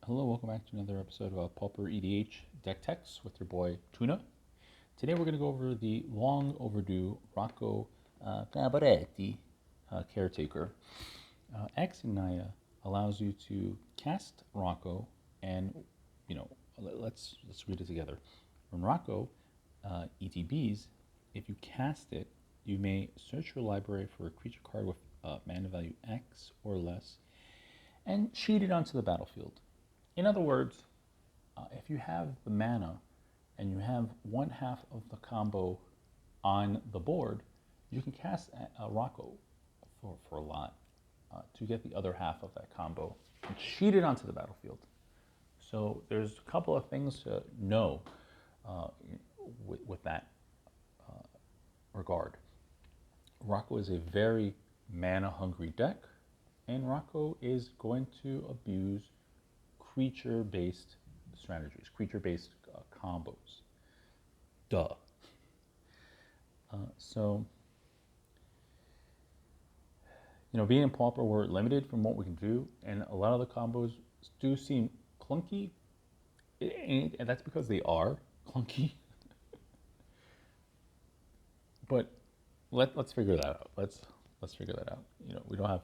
Hello, welcome back to another episode of Pauper EDH Deck Techs with your boy Tuna. Today we're going to go over the long overdue Rocco Caretaker. X Ignaya allows you to cast Rocco and, let's read it together. When Rocco ETBs, if you cast it, you may search your library for a creature card with mana value X or less and cheat it onto the battlefield. In other words, if you have the mana and you have one half of the combo on the board, you can cast a Rocco for a lot to get the other half of that combo and cheat it onto the battlefield. So there's a couple of things to know with that regard. Rocco is a very mana-hungry deck, and Rocco is going to abuse creature-based strategies, creature-based combos. Duh. Being in Pauper, we're limited from what we can do, and a lot of the combos do seem clunky, and that's because they are clunky. But let's figure that out. Let's figure that out. We don't have,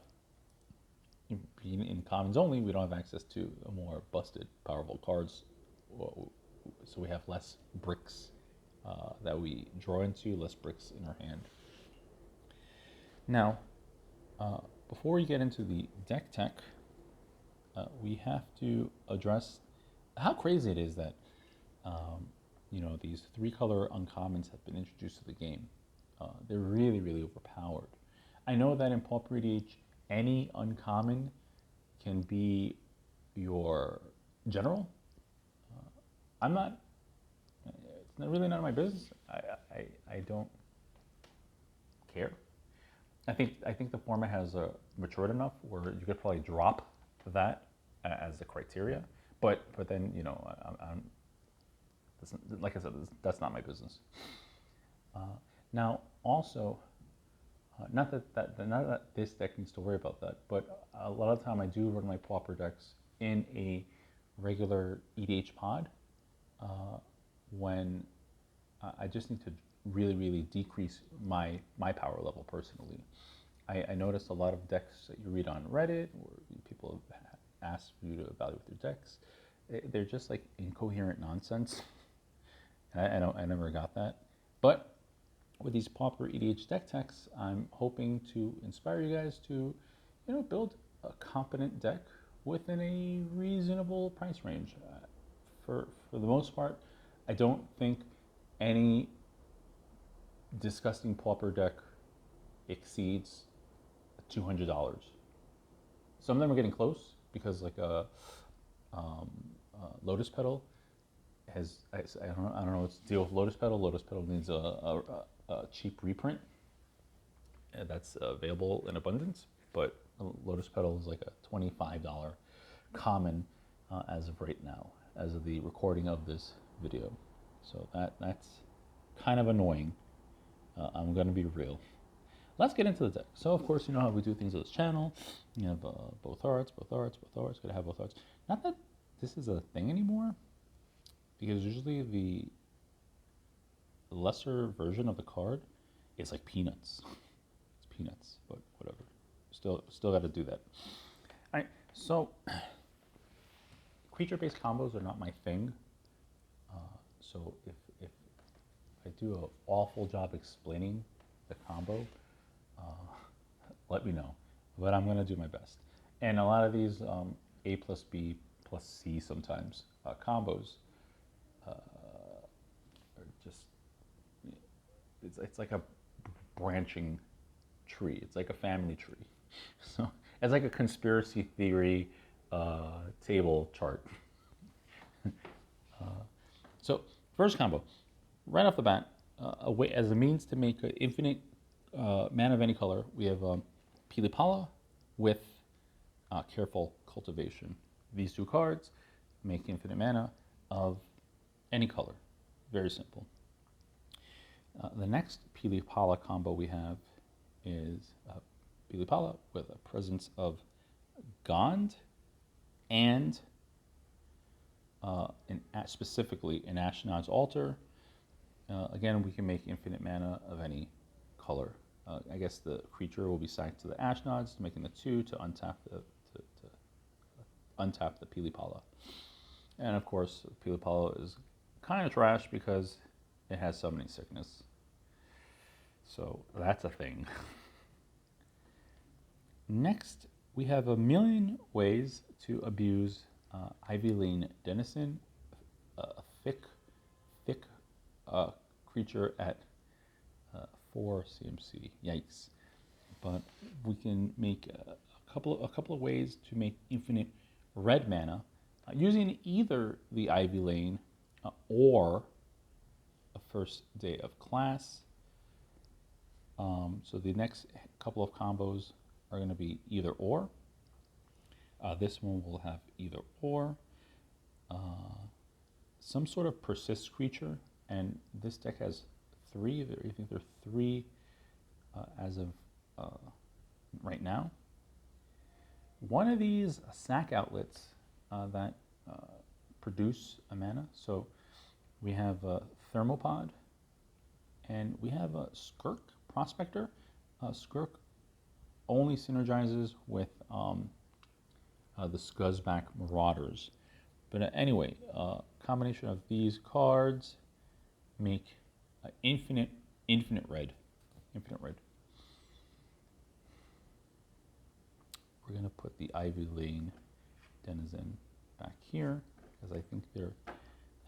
being in commons only, we don't have access to more busted, powerful cards, so we have less bricks that we draw into, less bricks in our hand. Now, before we get into the deck tech, we have to address how crazy it is that these 3-color uncommons have been introduced to the game. They're really, really overpowered. I know that in Pauper EDH, any uncommon can be your general. It's really none of my business. I don't care. I think the format has matured enough where you could probably drop that as the criteria. But then, like I said, that's not my business. Now, also, not that this deck needs to worry about that, but a lot of the time I do run my Pauper decks in a regular EDH pod when I just need to really, really decrease my power level personally. I noticed a lot of decks that you read on Reddit where people ask for you to evaluate their decks. They're just like incoherent nonsense. And I never got that. But with these Pauper EDH deck techs, I'm hoping to inspire you guys to, build a competent deck within a reasonable price range. For the most part, I don't think any disgusting Pauper deck exceeds $200. Some of them are getting close because, like Lotus Petal has, I don't know what's the deal with Lotus Petal. Lotus Petal needs a cheap reprint that's available in abundance, but Lotus Petal is like a $25 common as of right now, as of the recording of this video. So that's kind of annoying. I'm going to be real. Let's get into the deck. So, of course, you know how we do things on this channel. You have both hearts. Gotta have both hearts. Not that this is a thing anymore, because usually the lesser version of the card is like peanuts. It's peanuts, but whatever. Still got to do that. All right. So, creature-based combos are not my thing. So if I do an awful job explaining the combo, let me know. But I'm going to do my best. And a lot of these A plus B plus C sometimes combos are just, it's like a branching tree. It's like a family tree. So it's like a conspiracy theory table chart. So first combo, right off the bat, as a means to make an infinite mana of any color, we have Pilipala with Careful Cultivation. These 2 cards make infinite mana of any color. Very simple. The next Pilipala combo we have is Pilipala with a presence of Gond and specifically an Ashnod's Altar. Again, we can make infinite mana of any color. I guess the creature will be sacked to the Ashnods, making the 2 to untap the Pilipala. And of course, Pilipala is kind of trash because it has summoning sickness. So that's a thing. Next, we have a million ways to abuse Ivy Lane Denizen, a thick creature at 4 CMC. Yikes! But we can make a couple of ways to make infinite red mana using either the Ivy Lane or a first day of class. So the next couple of combos are going to be either or. This one will have either or. Some sort of persist creature, and this deck has 3. I think there are 3 as of right now. One of these sack outlets that produce a mana. So we have a Thermopod, and we have a Skirk Prospector. Skirk only synergizes with the Scuzzback Marauders. But anyway, combination of these cards make infinite red. We're going to put the Ivy Lane Denizen back here, because I think there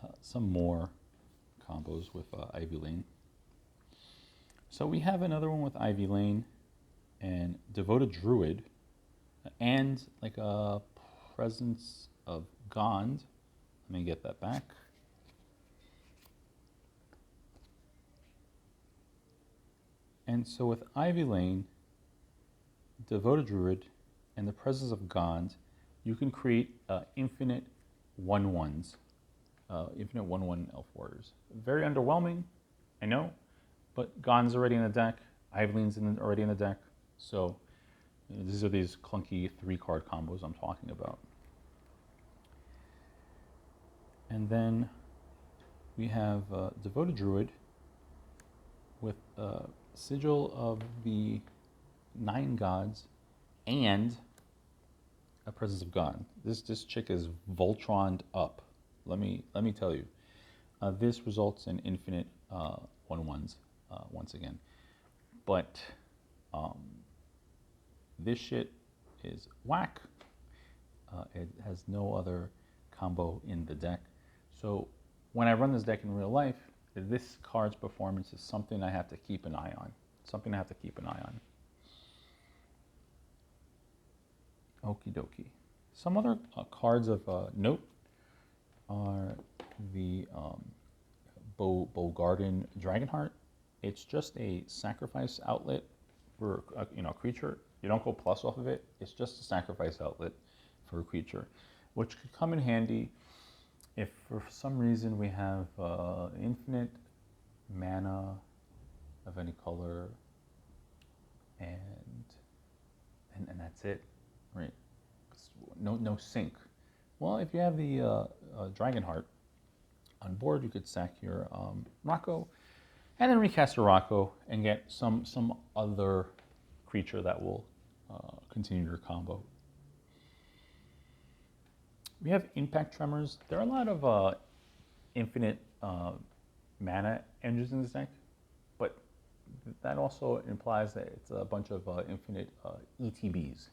are some more combos with Ivy Lane. So we have another one with Ivy Lane and Devoted Druid, and like a Presence of Gond. Let me get that back. And so with Ivy Lane, Devoted Druid, and the Presence of Gond, you can create infinite 1/1s, infinite 1/1 Elf Warriors. Very underwhelming, I know, but Gond's already in the deck, Ivy Lane's already in the deck, so these are these clunky 3-card combos I'm talking about. And then we have Devoted Druid with Sigil of the 9 Gods and a Presence of God. This chick is Voltroned up. Let me tell you. This results in infinite 1/1s once again. But this shit is whack. It has no other combo in the deck. So when I run this deck in real life, this card's performance is something I have to keep an eye on. Okie dokie. Some other cards of note are the Bogarden Dragonheart. It's just a sacrifice outlet for a creature. You don't go plus off of it. It's just a sacrifice outlet for a creature, which could come in handy if for some reason we have infinite mana of any color, and that's it, right? No sync. Well, if you have the Dragonheart on board, you could sack your Rocco, and then recast your Rocco and get some other creature that will continue your combo. We have Impact Tremors. There are a lot of infinite mana engines in this deck, but that also implies that it's a bunch of infinite ETBs,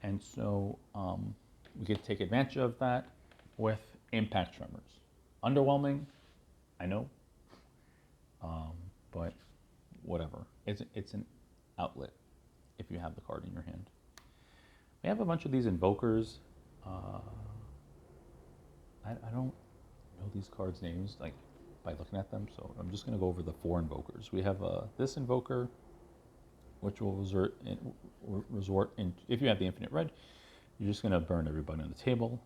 and so we could take advantage of that with Impact Tremors. Underwhelming, I know, but whatever. It's an outlet if you have the card in your hand. We have a bunch of these Invokers. I don't know these cards' names like by looking at them, so I'm just going to go over the 4 Invokers. We have this Invoker, which will resort in, if you have the infinite red, you're just going to burn everybody on the table.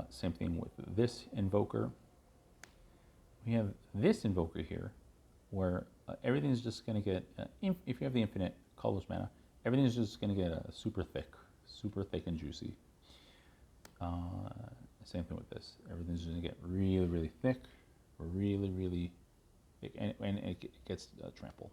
Same thing with this Invoker. We have this Invoker here, where everything's just going to get, if you have the infinite colorless mana, everything's just going to get super thick and juicy. Same thing with this. Everything's going to get really, really thick, really, really, and it gets trampled.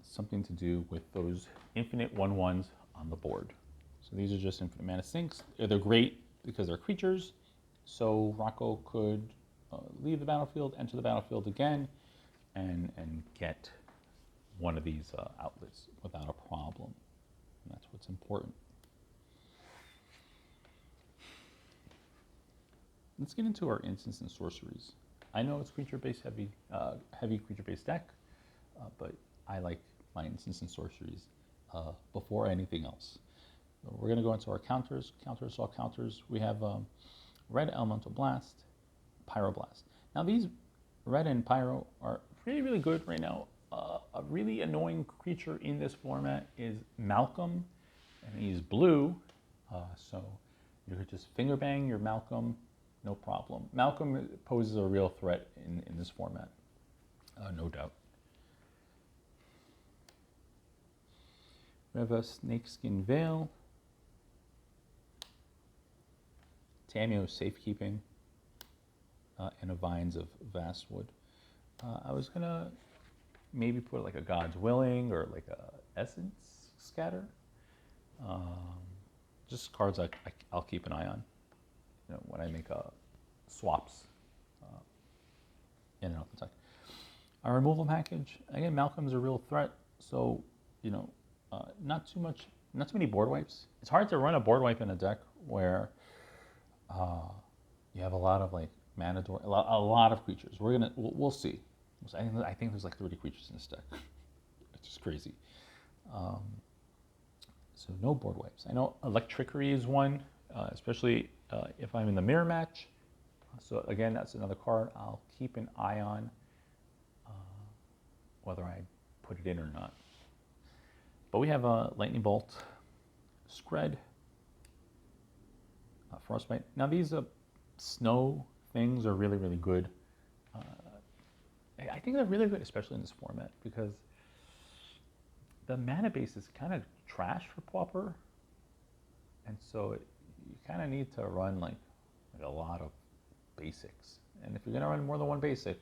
Something to do with those infinite 1/1s on the board. So these are just infinite mana sinks. They're great because they're creatures. So Rocco could leave the battlefield, enter the battlefield again, and get one of these outlets without a problem. And that's what's important. Let's get into our instants and sorceries. I know it's creature-based heavy creature-based deck, but I like my instants and sorceries before anything else. So we're going to go into our counters. All counters. We have red elemental blast, pyroblast. Now these red and pyro are really, really good right now. A really annoying creature in this format is Malcolm, and he's blue, so you could just finger bang your Malcolm, no problem. Malcolm poses a real threat in this format, no doubt. We have a Snakeskin Veil, Tameo Safekeeping, and a Vines of Vastwood. I was gonna maybe put like a God's Willing or like a Essence Scatter. Just cards I'll keep an eye on, you know, when I make swaps in and out the deck. Our removal package, again, Malcolm's a real threat, so you know, not too many board wipes. It's hard to run a board wipe in a deck where you have a lot of like mana door, a lot of creatures. We'll see. I think there's like 30 creatures in this deck. It's just crazy. So no board wipes. I know Electrickery is one, especially if I'm in the mirror match. So again, that's another card I'll keep an eye on, whether I put it in or not. But we have a Lightning Bolt, Scred, Frostbite. Now these snow things are really, really good. I think they're really good, especially in this format, because the mana base is kind of trash for pauper, and so you kind of need to run like a lot of basics. And if you're gonna run more than one basic,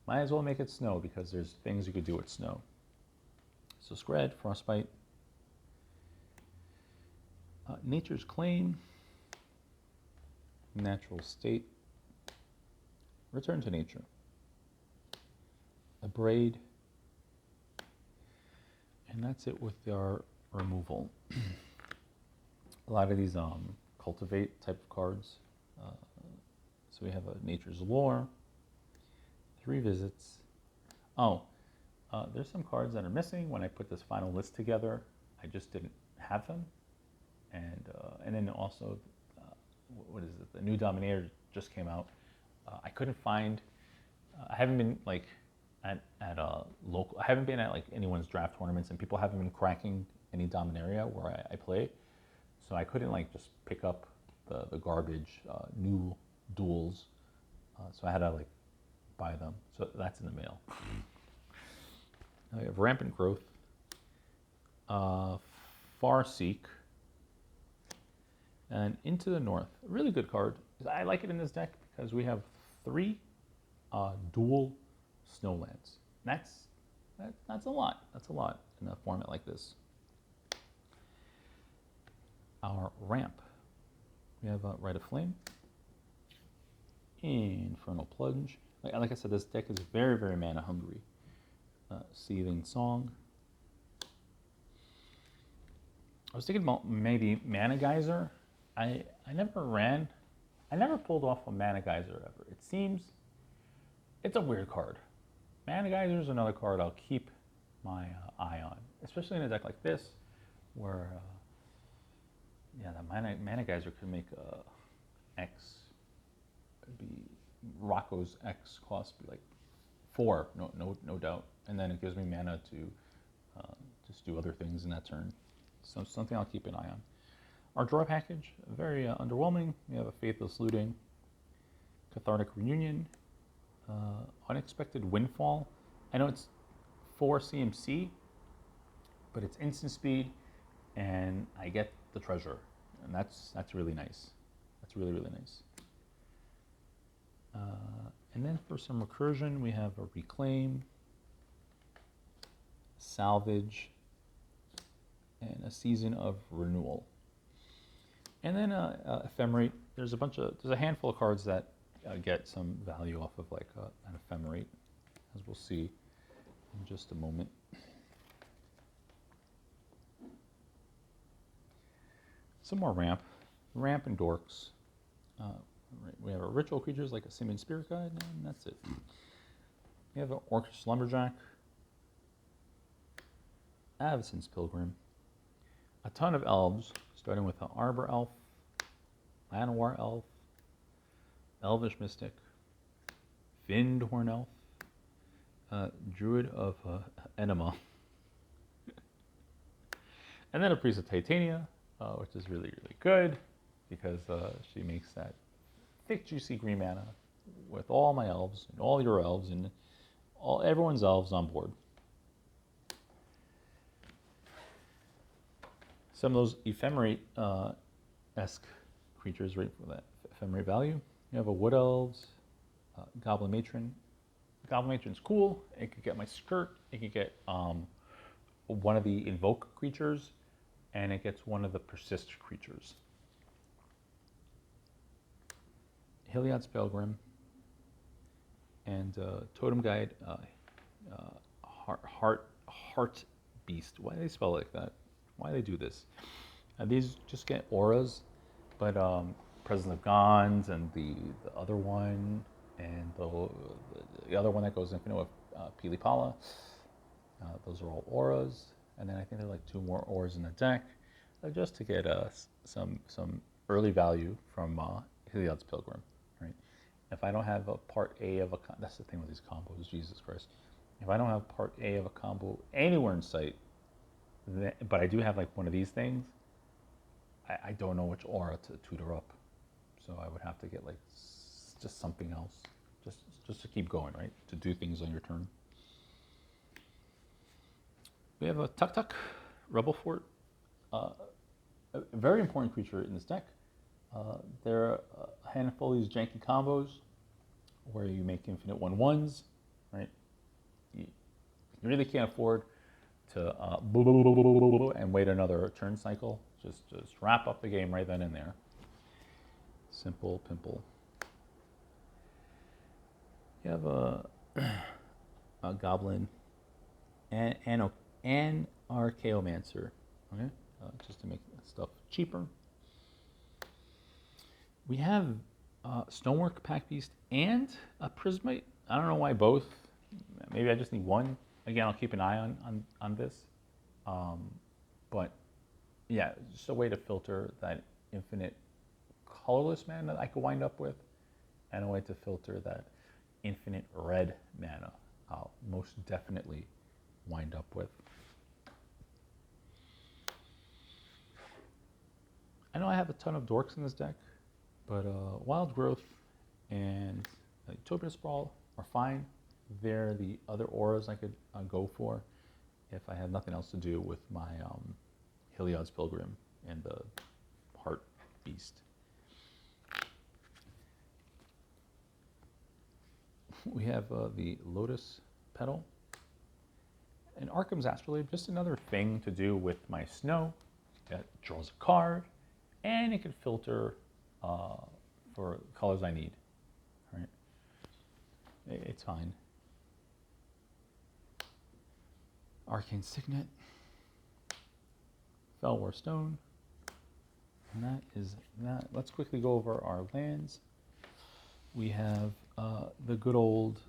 might as well make it snow, because there's things you could do with snow. So Scred, Frostbite, Nature's Claim, Natural State, Return to Nature, a Braid, and that's it with our removal. A lot of these cultivate type of cards. So we have a Nature's Lore, 3 visits. Oh, there's some cards that are missing. When I put this final list together, I just didn't have them. And then also, what is it? The new Dominator just came out. I couldn't find. I haven't been like at a local. I haven't been at like anyone's draft tournaments, and people haven't been cracking any Dominaria where I play. So I couldn't like just pick up the garbage new duels. So I had to like buy them. So that's in the mail. Now we have Rampant Growth, Farseek, and Into the North. A really good card. I like it in this deck because we have 3 dual snowlands. That's a lot. That's a lot in a format like this. Our ramp. We have Rite of Flame, Infernal Plunge. Like I said, this deck is very, very mana hungry. Seething Song. I was thinking about maybe Mana Geyser. I never pulled off a Mana Geyser ever. It seems it's a weird card. Mana Geyser is another card I'll keep my eye on, especially in a deck like this, where yeah, the Mana Geyser could make X be Rocco's X cost be like 4, no doubt, and then it gives me mana to just do other things in that turn. So something I'll keep an eye on. Our draw package, very underwhelming. We have a Faithless Looting, Cathartic Reunion, Unexpected Windfall. I know it's 4 CMC, but it's instant speed, and I get the treasure. and that's really nice. That's really, really nice. And then for some recursion, we have a reclaim, salvage, and a season of renewal. And then ephemerate. There's a handful of cards that get some value off of like an ephemerate, as we'll see in just a moment. Some more ramp and dorks. We have our ritual creatures like a Simian Spirit Guide, and that's it. We have an Orcish Lumberjack, Avacyn's Pilgrim, a ton of elves, starting with an Arbor Elf, Llanowar Elf, Elvish Mystic, Vindhorn Elf, Druid of Enema, and then a Priest of Titania, which is really, really good because she makes that thick, juicy green mana with all my elves and all your elves and everyone's elves on board. Some of those ephemerate-esque creatures, right, for that ephemerate value. You have a Wood Elves, Goblin Matron. Goblin Matron's cool. It could get my skirt. It could get one of the Invoke creatures, and it gets one of the Persist creatures. Heliod's Pilgrim, and Totem Guide, Heart Beast. Why do they spell it like that? Why do they do this? These just get auras, but Presence of Gons and the other one, and the other one that goes infinite with Pilipala. Those are all auras, and then I think there are like 2 more auras in the deck, just to get some early value from Heliod's Pilgrim. Right? If I don't have a part A of a, that's the thing with these combos, Jesus Christ. If I don't have part A of a combo anywhere in sight, but I do have like one of these things, I don't know which aura to tutor up. So I would have to get like just something else, just to keep going, right? To do things on your turn. We have a Tuk Tuk, Rebel Fort, a very important creature in this deck. There are a handful of these janky combos where you make infinite 1/1s, right? You really can't afford to and wait another turn cycle. Just wrap up the game right then and there. Simple pimple. You have a Goblin and an Archaeomancer, okay? Just to make stuff cheaper. We have Stonework, Pack Beast, and a Prismite. I don't know why both. Maybe I just need one. Again, I'll keep an eye on this. But yeah, just a way to filter that infinite colorless mana that I could wind up with, and a way to filter that infinite red mana I'll most definitely wind up with. I know I have a ton of dorks in this deck, but Wild Growth and Utopia Sprawl are fine. They're the other auras I could go for if I have nothing else to do with my Heliod's Pilgrim and the Heart Beast. We have the Lotus Petal. And Arkham's Astrolabe, just another thing to do with my snow. It draws a card, and it can filter for colors I need. Right? It's fine. Arcane Signet, Felwar Stone, and that is that. Let's quickly go over our lands. We have the good old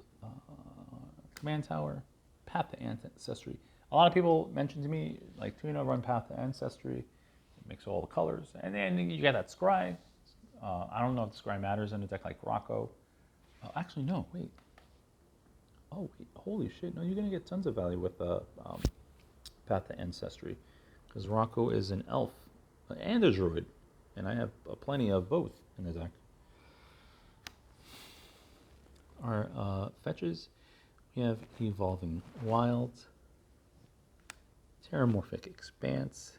Command Tower, Path to Ancestry. A lot of people mentioned to me, like, Tuna, run Path to Ancestry. It makes all the colors. And then you get that Scry. I don't know if the Scry matters in a deck like Rocco. Actually, no, wait. Oh, wait, holy shit. No, you're going to get tons of value with Path to Ancestry. Because Rocco is an elf and a druid. And I have plenty of both in the deck. Our fetches, we have Evolving Wilds, Terramorphic Expanse,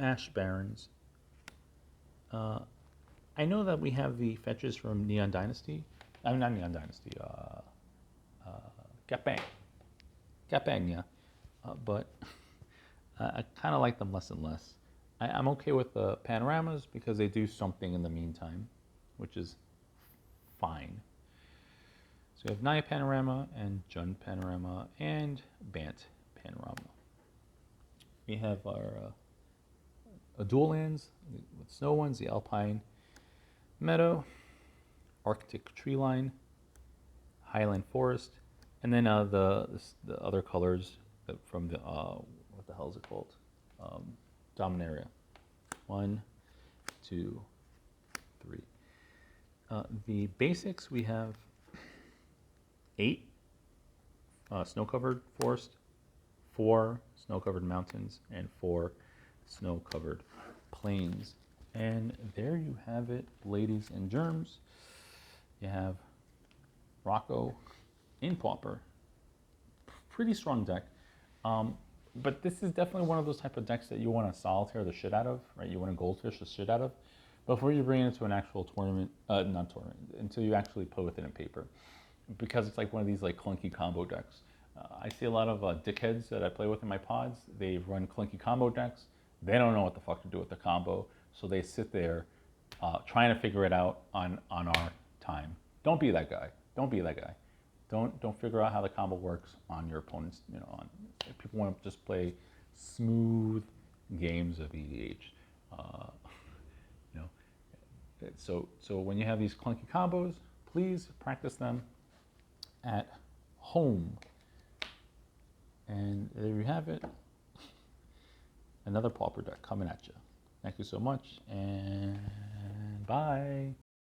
Ash Barrens. I know that we have the fetches from Neon Dynasty. I mean, not Neon Dynasty. Gapang. Gapang, yeah. But I kind of like them less and less. I'm okay with the panoramas because they do something in the meantime, which is fine. So we have Naya Panorama and Jund Panorama and Bant Panorama. We have our dual lands with snow ones, the Alpine Meadow, Arctic Tree Line, Highland Forest, and then the other colors from the, what the hell is it called? Dominaria. 1, 2, 3. The basics, we have 8 snow-covered forest, 4 snow-covered mountains, and 4 snow-covered plains. And there you have it, ladies and germs. You have Rocco in pauper. Pretty strong deck. But this is definitely one of those type of decks that you want to solitaire the shit out of, right? You want to goldfish the shit out of before you bring it into an actual tournament, not tournament, until you actually play with it in paper. Because it's like one of these like clunky combo decks. I see a lot of dickheads that I play with in my pods. They run clunky combo decks. They don't know what the fuck to do with the combo, so they sit there trying to figure it out on our time. Don't be that guy. Don't be that guy. Don't figure out how the combo works on your opponent's. You know, if people want to just play smooth games of EDH. You know, so when you have these clunky combos, please practice them at home. And there you have it. Another pauper deck coming at you. Thank you so much, and bye.